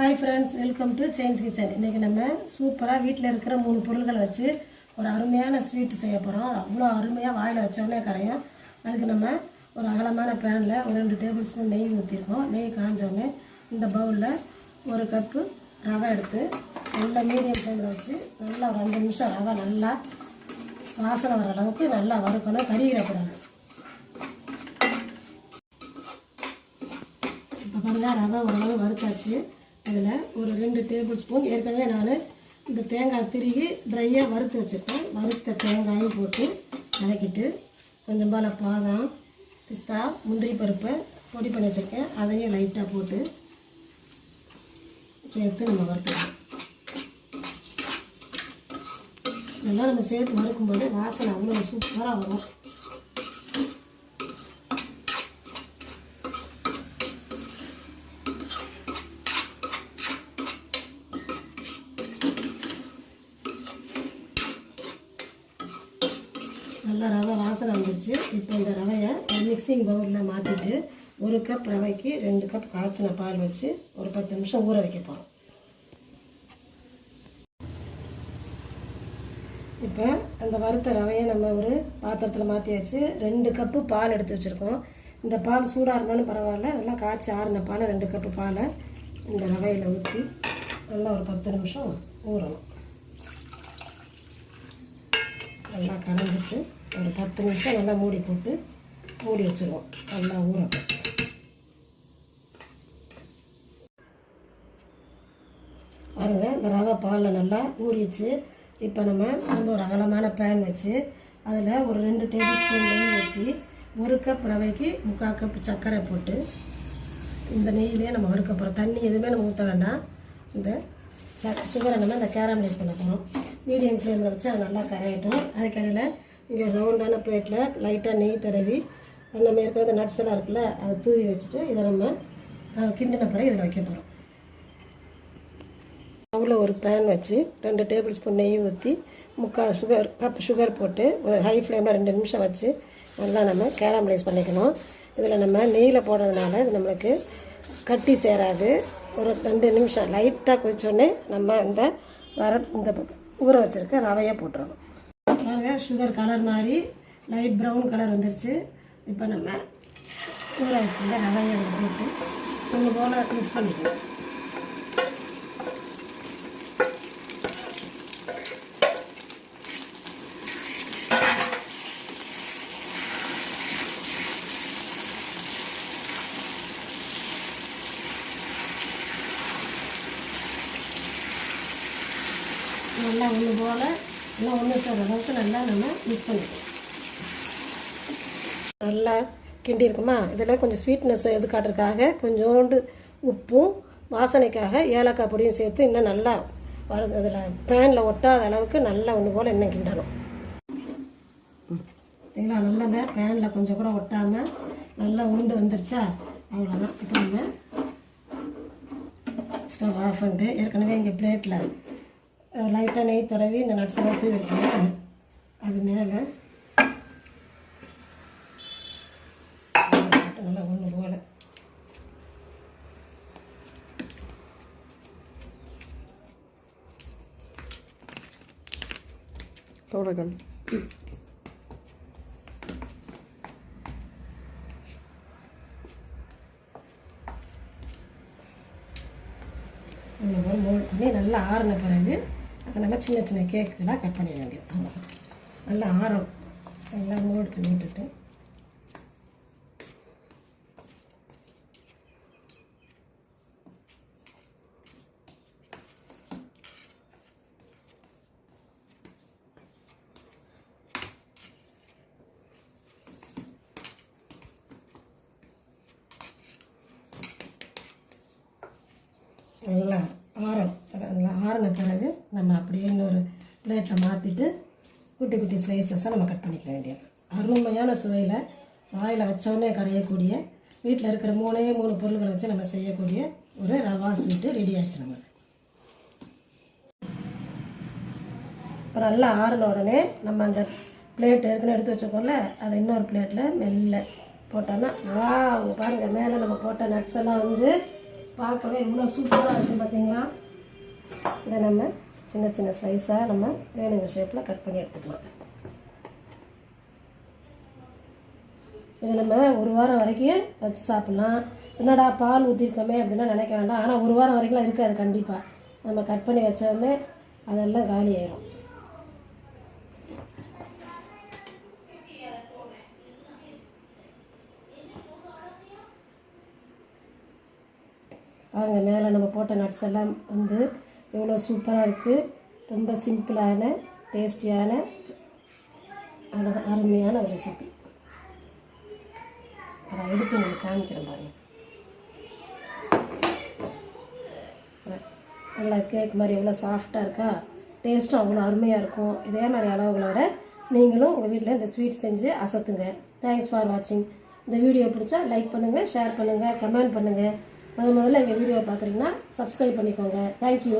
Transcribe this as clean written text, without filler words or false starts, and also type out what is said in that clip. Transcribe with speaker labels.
Speaker 1: Hi friends, welcome to செயின்ஸ் kitchen. இன்றைக்கி நம்ம சூப்பராக வீட்டில் இருக்கிற 3 பொருட்களை வச்சு ஒரு அருமையான ஸ்வீட் செய்ய போகிறோம். அவ்வளோ அருமையாக வாயில் வச்சோடனே கரையும். அதுக்கு நம்ம ஒரு அகலமான பேனில் ஒரு 2 டேபிள் ஸ்பூன் நெய் ஊற்றிருக்கோம். நெய் காஞ்சோடனே இந்த பவுலில் 1 கப்பு ரவை எடுத்து நல்லா மீடியம் ஃப்ளேமில் வச்சு நல்லா ஒரு 5 நிமிஷம் ரவை நல்லா வாசனை வர அளவுக்கு நல்லா வறுக்கணும், கறியிடக்கூடாது. இப்போ பாருங்கள், ரவை ஓரளவு வறுத்தாச்சு. அதில் ஒரு 2 டேபிள் ஸ்பூன் ஏற்கனவே நான் இந்த தேங்காய் திருகி ட்ரையாக வறுத்து வச்சுருக்கேன். வறுத்த தேங்காயும் போட்டு வதக்கிட்டு கொஞ்சம் போல் பாதாம், பிஸ்தா, முந்திரி பருப்பை பொடி பண்ணி வச்சுருக்கேன். அதையும் லைட்டாக போட்டு சேர்த்து நம்ம வறுத்துக்கலாம். இதெல்லாம் நம்ம சேர்த்து வறுக்கும்போது வாசனை அவ்வளோ சூப்பராக வரும். நல்லா ரவை வாசனை வந்துருச்சு. இப்போ இந்த ரவையை மிக்சிங் பவுலில் மாற்றிட்டு 1 கப் ரவைக்கு 2 கப் காய்ச்சின பால் வச்சு ஒரு 10 நிமிஷம் ஊற வைக்க போகிறோம். இப்போ அந்த வறுத்த ரவையை நம்ம ஒரு பாத்திரத்தில் மாற்றியாச்சு. 2 கப்பு பால் எடுத்து வச்சுருக்கோம். இந்த பால் சூடாக இருந்தாலும் பரவாயில்ல, நல்லா காய்ச்சி ஆறுன பால் 2 கப்பு பாலை இந்த ரவையில் ஊற்றி நல்லா ஒரு 10 நிமிஷம் ஊறணும். நல்லா கலந்துட்டு ஒரு 10 நிமிஷம் நல்லா மூடி போட்டு மூடி வச்சுருவோம். நல்லா ஊறட்டும். பாருங்கள், இந்த ரவை பாலில் நல்லா ஊறிச்சு. இப்போ நம்ம ஒரு அகலமான பேன் வச்சு அதில் ஒரு 2 டேபிள் ஸ்பூன் நெய் ஊற்றி 1 கப் ரவைக்கு 3/4 கப் சர்க்கரை போட்டு இந்த நெய்யிலே நம்ம வறுக்க போகிறோம். தண்ணி எதுவுமே நம்ம ஊற்ற வேண்டாம். இந்த சுகரை நம்ம இந்த கேரமலைஸ் பண்ண போகிறோம். மீடியம் ஃப்ளேமில் வச்சு அது நல்லா கரையட்டும். அதுக்கடையில் இங்கே ரவுண்டான பிளேட்டில் லைட்டாக நெய் தடவி நம்ம இருக்கிற நட்ஸ் எல்லாம் இருக்குல்ல, அதை தூவி வச்சுட்டு இதை நம்ம கிண்டின பிறகு இதில் வைக்க போகிறோம். அவ்வளோ ஒரு பேன் வச்சு 2 டேபிள் ஸ்பூன் நெய் ஊற்றி 3/4 கப் சுகர் போட்டு ஒரு ஹை ஃப்ளேமில் 2 நிமிஷம் வச்சு நல்லா நம்ம கேரமலைஸ் பண்ணிக்கணும். இதில் நம்ம நெய்யில் போடுறதுனால இது நம்மளுக்கு கட்டி சேராது. ஒரு 2 நிமிஷம் லைட்டாக கொதிச்சோடனே நம்ம இந்த ஊற வச்சுருக்க ரவையை போட்டுறணும். பாருங்க, சுகர் கலர் மாதிரி லைட் ப்ரௌன் கலர் வந்துருச்சு. இப்போ நம்ம ஊற வச்சுருந்த ரவையை போட்டு கொஞ்சம் போல் மிக்ஸ் பண்ணிக்கலாம். நல்லா ஒன்று போல் எல்லாம் ஒன்று சேர்ற அளவுக்கு நல்லா நம்ம மிக்ஸ் பண்ணிக்கலாம். நல்லா கிண்டி இருக்குமா. இதில் கொஞ்சம் ஸ்வீட்னஸ் எதுக்காட்டுறதுக்காக கொஞ்சோண்டு உப்பும் வாசனைக்காக ஏலக்காய் பொடியும் சேர்த்து இன்னும் நல்லா அதில் பேனில் ஒட்டாத அளவுக்கு நல்லா ஒன்று போல் இன்னும் கிண்டணும். சரிங்களா? நல்லா இந்த பேனில் கொஞ்சம் கூட ஒட்டாமல் நல்லா உருண்டு வந்துருச்சா, அவ்வளோதான். இப்போ நம்ம ஸ்டவ் ஆஃப் பண்ணிட்டு ஏற்கனவே இங்கே பிளேட்டில் லைட்டாக நெய் தடவி இந்த நட்ஸ் எல்லாம் தூவி வைக்கணும். அது மேலே நல்லா ஒன்று போல்
Speaker 2: தொடங்கணும்.
Speaker 1: ஒன்று போல் மோல்ட் பண்ணி நல்லா ஆறின பிறகு அதை நம்ம சின்ன சின்ன கேக்குகளாக கட் பண்ணிட வேண்டியது. அவ்வளோதான். நல்லா ஆறும். நல்லா மோல்ட் பண்ணி விட்டுட்டு நல்லா ஆறணும். நல்லா ஆறின பிறகு நம்ம அப்படியே இன்னொரு பிளேட்டில் மாற்றிட்டு குட்டி குட்டி ஸ்லைசஸாக நம்ம கட் பண்ணிக்க வேண்டியது. அருமையான சுவையில் வாயில் வச்சோடனே கரையக்கூடிய வீட்டில் இருக்கிற 3 பொருள்களை வச்சு நம்ம செய்யக்கூடிய ஒரு ரவா ஸ்வீட்டு ரெடி ஆகிடுச்சு நமக்கு. இப்போ நல்லா ஆறின உடனே நம்ம அந்த பிளேட் ஏற்கனவே எடுத்து வச்சுக்கோல, அதை இன்னொரு பிளேட்டில் மெல்ல போட்டோன்னா பாருங்கள், மேலே நம்ம போட்ட நட்ஸ் எல்லாம் வந்து பார்க்கவே இவ்வளோ சூப்பராக இருக்கும் பார்த்தீங்களா. இதை நம்ம சின்ன சின்ன ஸ்லைஸாக நம்ம வேணுங்கிற ஷேப்பில் கட் பண்ணி எடுத்துக்கலாம். இது நம்ம ஒரு வாரம் வரைக்கும் வச்சு சாப்பிட்லாம். என்னடா பால் ஊற்றிருக்கோமே அப்படின்னா நினைக்க வேண்டாம். ஆனால் ஒரு வாரம் வரைக்கும்லாம் இருக்காது கண்டிப்பாக. நம்ம கட் பண்ணி வச்சோடனே அதெல்லாம் காலி ஆயிரும். அவங்க மேலே நம்ம போட்ட நட்ஸ் எல்லாம் வந்து எவ்வளோ சூப்பராக இருக்குது. ரொம்ப சிம்பிளான டேஸ்டியான அருமையான ஒரு ரெசிபி. அதை எடுத்து உங்களுக்கு காமிக்கிறேன் பாருங்கள். நல்லா கேக் மாதிரி எவ்வளோ சாஃப்டாக இருக்கா. டேஸ்ட்டும் அவ்வளோ அருமையாக இருக்கும். இதே மாதிரி அளவுகளோட நீங்களும் உங்கள் வீட்டில் இந்த ஸ்வீட் செஞ்சு அசத்துங்க. தேங்க்ஸ் ஃபார் வாட்சிங். இந்த வீடியோ பிடிச்சா லைக் பண்ணுங்கள், ஷேர் பண்ணுங்கள், கமெண்ட் பண்ணுங்கள். முதல்ல எங்கள் வீடியோ பார்க்குறீங்கன்னா சப்ஸ்கிரைப் பண்ணிக்கோங்க. தேங்க்யூ.